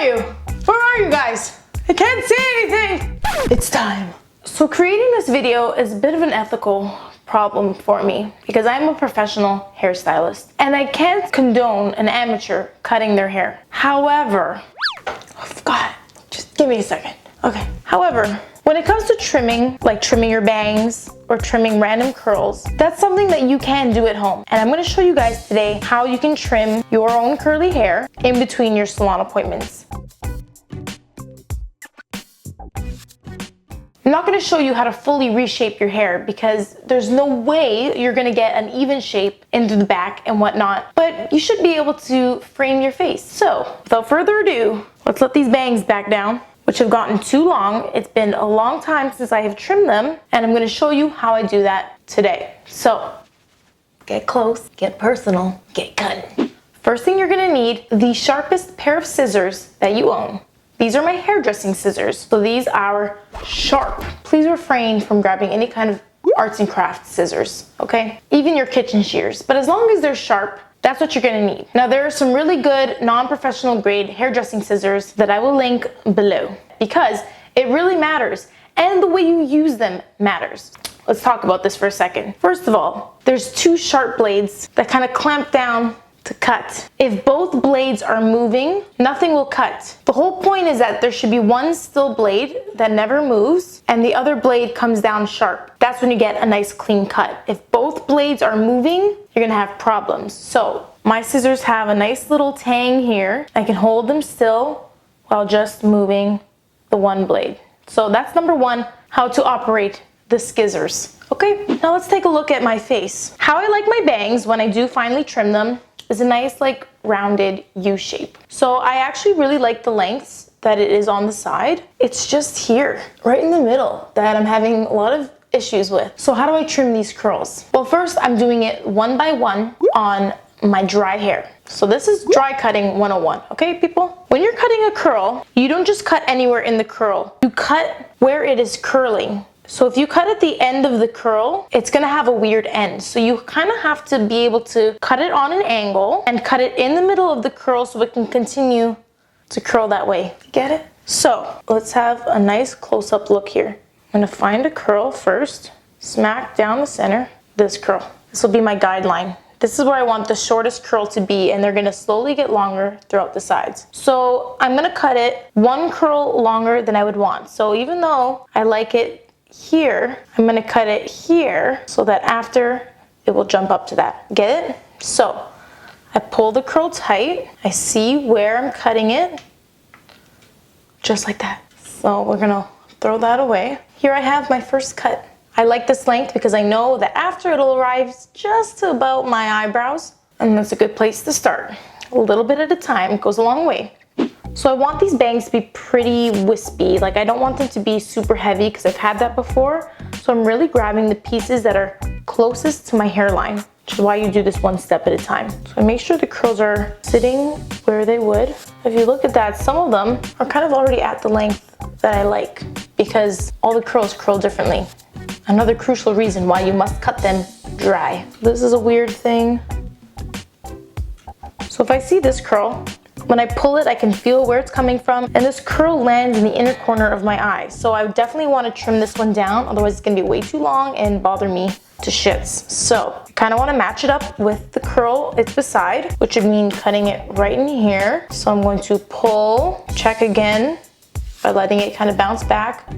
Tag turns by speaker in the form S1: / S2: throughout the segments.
S1: you? Where are you guys? I can't see anything. It's time. So creating this video is a bit of an ethical problem for me because I'm a professional hairstylist and I can't condone an amateur cutting their hair. However, just give me a second. Okay. However, when it comes to trimming, like trimming your bangs or trimming random curls, that's something that you can do at home. And I'm going to show you guys today how you can trim your own curly hair in between your salon appointments. I'm not going to show you how to fully reshape your hair because there's no way you're going to get an even shape into the back and whatnot, but you should be able to frame your face. So without further ado, let's let these bangs back down, which have gotten too long. It's been a long time since I have trimmed them, and I'm going to show you how I do that today. So get close, get personal, get cutting. First thing you're going to need, the sharpest pair of scissors that you own. These are my hairdressing scissors, so these are sharp. Please refrain from grabbing any kind of arts and crafts scissors, okay? Even your kitchen shears, but as long as they're sharp, that's what you're gonna need. Now there are some really good non-professional grade hairdressing scissors that I will link below because it really matters and the way you use them matters. Let's talk about this for a second. First of all, there's two sharp blades that kind of clamp down to cut. If both blades are moving, nothing will cut. The whole point is that there should be one still blade that never moves and the other blade comes down sharp. That's when you get a nice clean cut. If both blades are moving, you're gonna have problems. So my scissors have a nice little tang here. I can hold them still while just moving the one blade. So that's number one, how to operate the scissors. Okay, now let's take a look at my face. How I like my bangs when I do finally trim them is a nice like rounded U shape. So I actually really like the lengths that it is on the side. It's just here, right in the middle, that I'm having a lot of issues with. So how do I trim these curls? Well, first I'm doing it one by one on my dry hair. So this is dry cutting 101, okay people? When you're cutting a curl, you don't just cut anywhere in the curl. You cut where it is curling. So if you cut at the end of the curl, it's gonna have a weird end. So you kind of have to be able to cut it on an angle and cut it in the middle of the curl so it can continue to curl that way. Get it? So let's have a nice close-up look here. I'm gonna find a curl first, smack down the center, this curl. This will be my guideline. This is where I want the shortest curl to be, and they're gonna slowly get longer throughout the sides. So I'm gonna cut it one curl longer than I would want. So even though I like it here, I'm gonna cut it here so that after it will jump up to that. Get it? So I pull the curl tight. I see where I'm cutting it, just like that. So we're gonna throw that away. Here I have my first cut. I like this length because I know that after it'll arrive just to about my eyebrows, and that's a good place to start. A little bit at a time goes a long way. So I want these bangs to be pretty wispy. Like I don't want them to be super heavy because I've had that before. So I'm really grabbing the pieces that are closest to my hairline, which is why you do this one step at a time. So I make sure the curls are sitting where they would. If you look at that, some of them are kind of already at the length that I like because all the curls curl differently. Another crucial reason why you must cut them dry. This is a weird thing. So if I see this curl, when I pull it, I can feel where it's coming from, and this curl lands in the inner corner of my eye. So I definitely want to trim this one down, otherwise it's gonna be way too long and bother me to shits. So I kind of want to match it up with the curl it's beside, which would mean cutting it right in here. So I'm going to pull, check again by letting it kind of bounce back,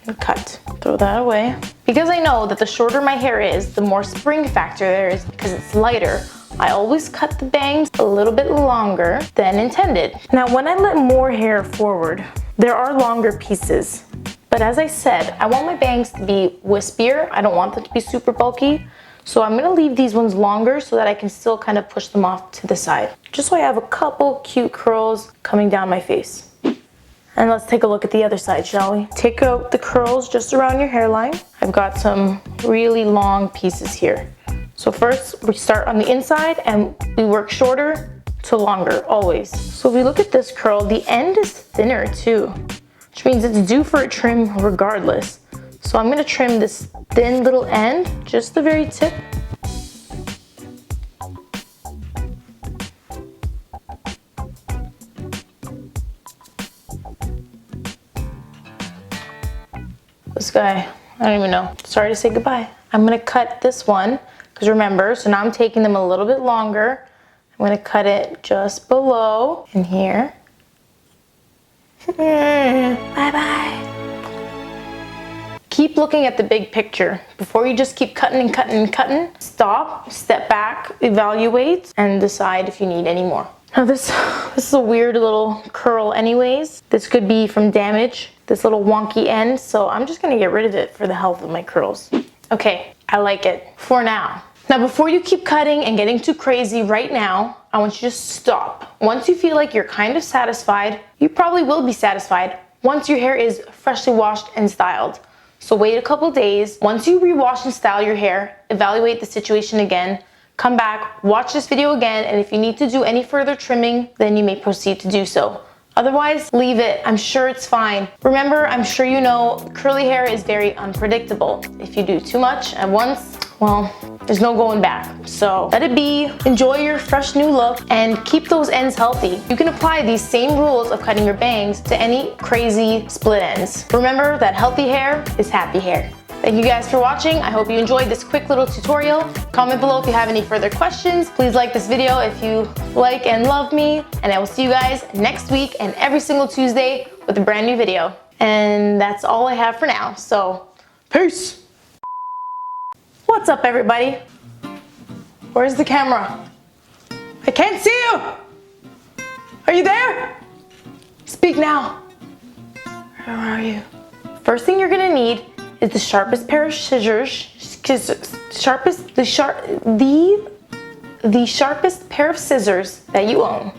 S1: and cut. Throw that away. Because I know that the shorter my hair is, the more spring factor there is because it's lighter, I always cut the bangs a little bit longer than intended. Now when I let more hair forward, there are longer pieces. But as I said, I want my bangs to be wispier. I don't want them to be super bulky. So I'm gonna leave these ones longer so that I can still kind of push them off to the side. Just so I have a couple cute curls coming down my face. And let's take a look at the other side, shall we? Take out the curls just around your hairline. I've got some really long pieces here. So first we start on the inside and we work shorter to longer, always. So if we look at this curl, the end is thinner too, which means it's due for a trim regardless. So I'm gonna trim this thin little end, just the very tip. guy, I don't even know. Sorry to say goodbye. I'm gonna cut this one, because remember, so now I'm taking them a little bit longer. I'm gonna cut it just below in here. Bye-bye. Keep looking at the big picture. Before you just keep cutting and cutting and cutting, stop, step back, evaluate, and decide if you need any more. Now this is a weird little curl anyways. This could be from damage, this little wonky end, so I'm just gonna get rid of it for the health of my curls. Okay, I like it for now. Now before you keep cutting and getting too crazy right now, I want you to stop. Once you feel like you're kind of satisfied, you probably will be satisfied once your hair is freshly washed and styled. So wait a couple days. Once you rewash and style your hair, evaluate the situation again, come back, watch this video again, and if you need to do any further trimming, then you may proceed to do so. Otherwise, leave it. I'm sure it's fine. Remember, I'm sure you know, curly hair is very unpredictable. If you do too much at once, well, there's no going back. So let it be, enjoy your fresh new look, and keep those ends healthy. You can apply these same rules of cutting your bangs to any crazy split ends. Remember that healthy hair is happy hair. Thank you guys for watching. I hope you enjoyed this quick little tutorial. Comment below if you have any further questions. Please like this video if you like and love me. And I will see you guys next week and every single Tuesday with a brand new video. And that's all I have for now. So, peace. What's up, everybody? Where's the camera? I can't see you. Are you there? Speak now. Where are you? First thing you're gonna need is the sharpest pair of scissors, the sharpest pair of scissors that you own.